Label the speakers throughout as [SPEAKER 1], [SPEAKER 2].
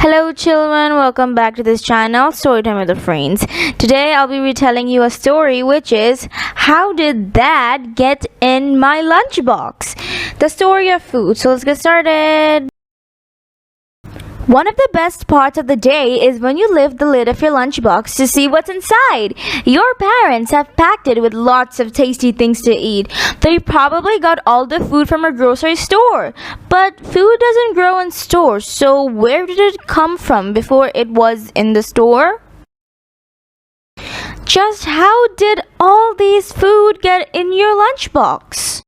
[SPEAKER 1] Hello children, welcome back to this channel, Storytime with the Friends. Today I'll be retelling you a story which is How Did That Get in My Lunchbox? The story of food. So let's get started. One of the best parts of the day is when you lift the lid of your lunchbox to see what's inside. Your parents have packed it with lots of tasty things to eat. They probably got all the food from a grocery store. But food doesn't grow in stores, so where did it come from before it was in the store? Just how did all these food get in your lunchbox?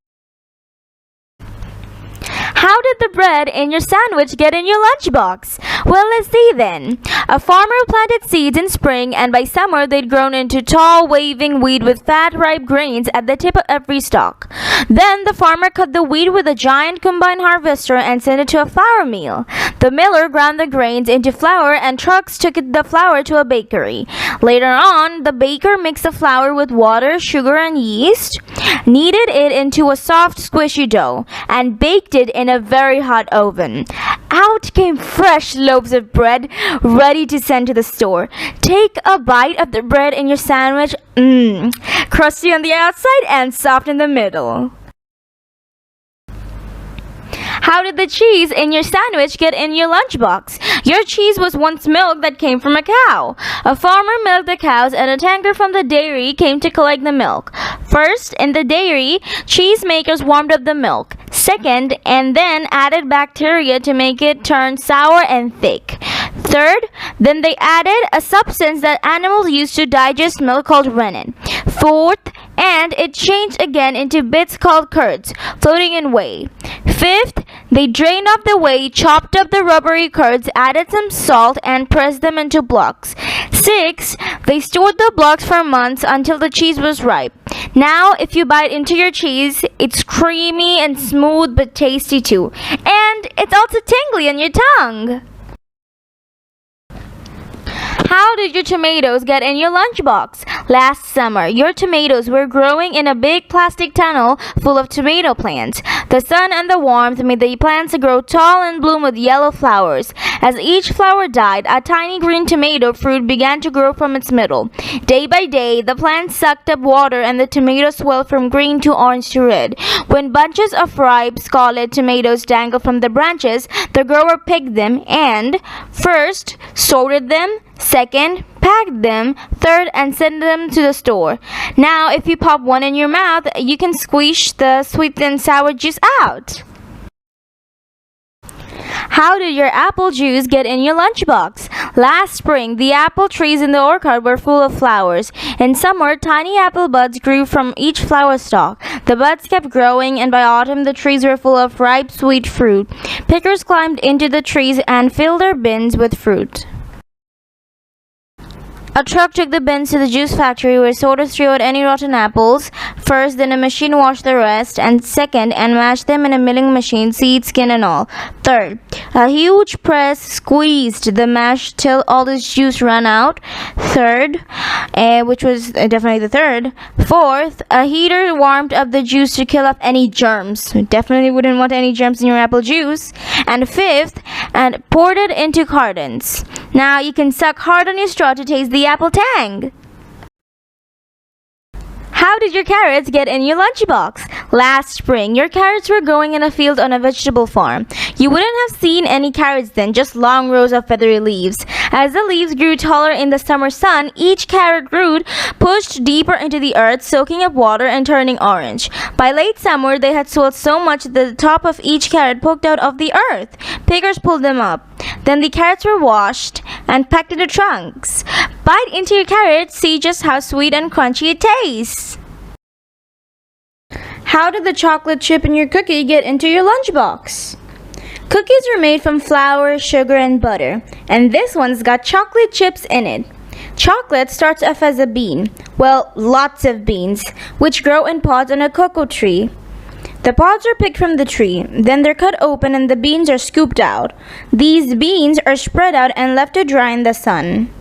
[SPEAKER 1] How did the bread in your sandwich get in your lunchbox? Well, let's see then. A farmer planted seeds in spring, and by summer they'd grown into tall, waving wheat with fat, ripe grains at the tip of every stalk. Then the farmer cut the wheat with a giant combine harvester and sent it to a flour mill. The miller ground the grains into flour, and trucks took the flour to a bakery. Later on, the baker mixed the flour with water, sugar, and yeast, kneaded it into a soft, squishy dough, and baked it in a very hot oven. Out came fresh loaves of bread, ready to send to the store. Take a bite of the bread in your sandwich. Crusty on the outside and soft in the middle. How did the cheese in your sandwich get in your lunchbox? Your cheese was once milk that came from a cow. A farmer milked the cows, and a tanker from the dairy came to collect the milk. First, in the dairy, cheesemakers warmed up the milk. Second, and then added bacteria to make it turn sour and thick. Third, then they added a substance that animals use to digest milk called rennet. Fourth, and it changed again into bits called curds, floating in whey. Fifth, they drained off the whey, chopped up the rubbery curds, added some salt, and pressed them into blocks. Sixth, they stored the blocks for months until the cheese was ripe. Now, if you bite into your cheese, it's creamy and smooth but tasty too. And it's also tingly on your tongue. How did your tomatoes get in your lunchbox? Last summer, your tomatoes were growing in a big plastic tunnel full of tomato plants. The sun and the warmth made the plants grow tall and bloom with yellow flowers. As each flower died, a tiny green tomato fruit began to grow from its middle. Day by day, the plants sucked up water and the tomatoes swelled from green to orange to red. When bunches of ripe, scarlet tomatoes dangled from the branches, the grower picked them and, first, sorted them, second, packed them, third, and sent them to the store. Now, if you pop one in your mouth, you can squeeze the sweet and sour juice out. How did your apple juice get in your lunchbox? Last spring, the apple trees in the orchard were full of flowers. In summer, tiny apple buds grew from each flower stalk. The buds kept growing, and by autumn, the trees were full of ripe, sweet fruit. Pickers climbed into the trees and filled their bins with fruit. A truck took the bins to the juice factory where sorters threw out any rotten apples. First, then a machine washed the rest, and second, and mashed them in a milling machine, seed, skin, and all. Third, a huge press squeezed the mash till all the juice ran out. Third, which was definitely the third. Fourth, a heater warmed up the juice to kill off any germs. Definitely wouldn't want any germs in your apple juice. And fifth, and poured it into cartons. Now you can suck hard on your straw to taste the apple tang. How did your carrots get in your lunchbox? Last spring, your carrots were growing in a field on a vegetable farm. You wouldn't have seen any carrots then, just long rows of feathery leaves. As the leaves grew taller in the summer sun, each carrot root pushed deeper into the earth, soaking up water and turning orange. By late summer, they had swelled so much that the top of each carrot poked out of the earth. Pickers pulled them up. Then the carrots were washed and packed into trunks. Bite into your carrot, see just how sweet and crunchy it tastes. How did the chocolate chip in your cookie get into your lunchbox? Cookies are made from flour, sugar, and butter, and this one's got chocolate chips in it. Chocolate starts off as a bean, well, lots of beans, which grow in pods on a cocoa tree. The pods are picked from the tree, then they're cut open and the beans are scooped out. These beans are spread out and left to dry in the sun.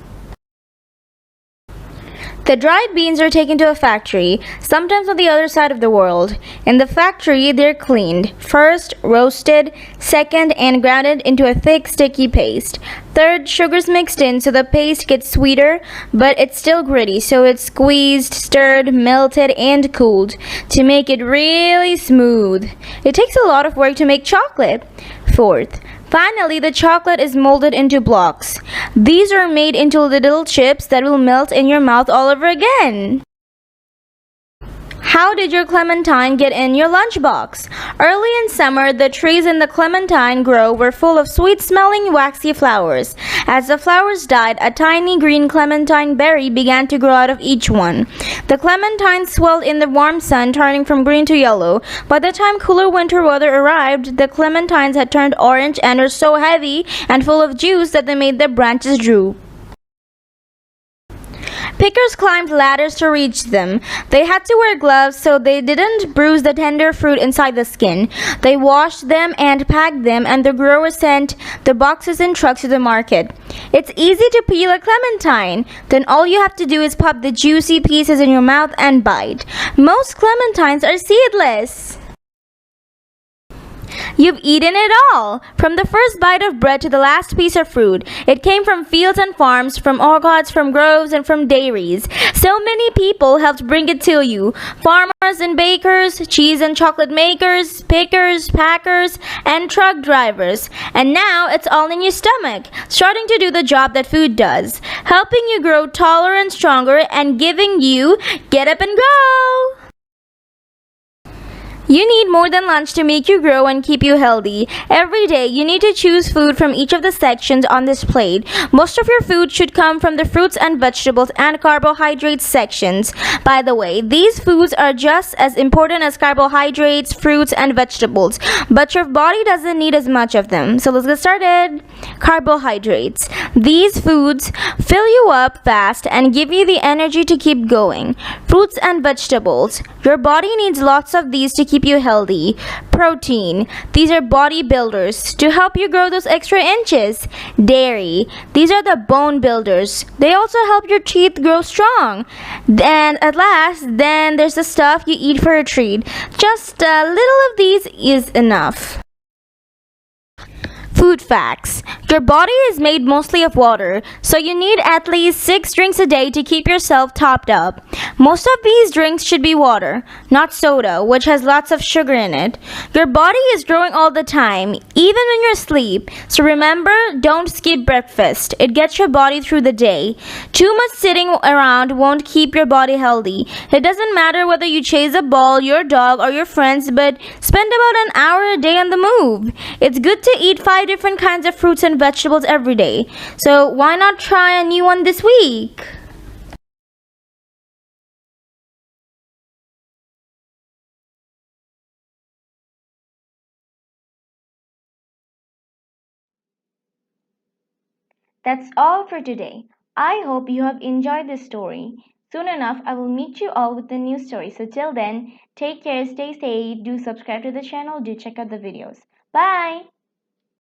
[SPEAKER 1] The dried beans are taken to a factory, sometimes on the other side of the world. In the factory, they're cleaned. First, roasted. Second, and grounded into a thick, sticky paste. Third, sugar's mixed in so the paste gets sweeter, but it's still gritty, so it's squeezed, stirred, melted, and cooled to make it really smooth. It takes a lot of work to make chocolate. Fourth, finally, the chocolate is molded into blocks. These are made into little chips that will melt in your mouth all over again. How did your clementine get in your lunchbox? Early in summer, the trees in the clementine grove were full of sweet-smelling waxy flowers. As the flowers died, a tiny green clementine berry began to grow out of each one. The clementine swelled in the warm sun, turning from green to yellow. By the time cooler winter weather arrived, the clementines had turned orange and were so heavy and full of juice that they made their branches droop. Pickers climbed ladders to reach them. They had to wear gloves so they didn't bruise the tender fruit inside the skin. They washed them and packed them, and the growers sent the boxes in trucks to the market. It's easy to peel a clementine. Then all you have to do is pop the juicy pieces in your mouth and bite. Most clementines are seedless. You've eaten it all! From the first bite of bread to the last piece of fruit. It came from fields and farms, from orchards, from groves, and from dairies. So many people helped bring it to you. Farmers and bakers, cheese and chocolate makers, pickers, packers, and truck drivers. And now it's all in your stomach, starting to do the job that food does. Helping you grow taller and stronger and giving you get up and go! You need more than lunch to make you grow and keep you healthy. Every day, you need to choose food from each of the sections on this plate. Most of your food should come from the fruits and vegetables and carbohydrates sections. By the way, these foods are just as important as carbohydrates, fruits, and vegetables, but your body doesn't need as much of them. So let's get started. Carbohydrates. These foods fill you up fast and give you the energy to keep going. Fruits and vegetables. Your body needs lots of these to keep you healthy. Protein. These are body builders to help you grow those extra inches. Dairy. These are the bone builders. They also help your teeth grow strong. And at last, then there's the stuff you eat for a treat. Just a little of these is enough. Food facts. Your body is made mostly of water, so you need at least 6 drinks a day to keep yourself topped up. Most of these drinks should be water, not soda, which has lots of sugar in it. Your body is growing all the time, even when you're asleep. So remember, don't skip breakfast. It gets your body through the day. Too much sitting around won't keep your body healthy. It doesn't matter whether you chase a ball, your dog, or your friends, but spend about an hour a day on the move. It's good to eat 5 different kinds of fruits and vegetables every day. So why not try a new one this week? That's all for today. I hope you have enjoyed this story. Soon enough, I will meet you all with a new story. So till then, take care, stay safe, do subscribe to the channel, do check out the videos. Bye!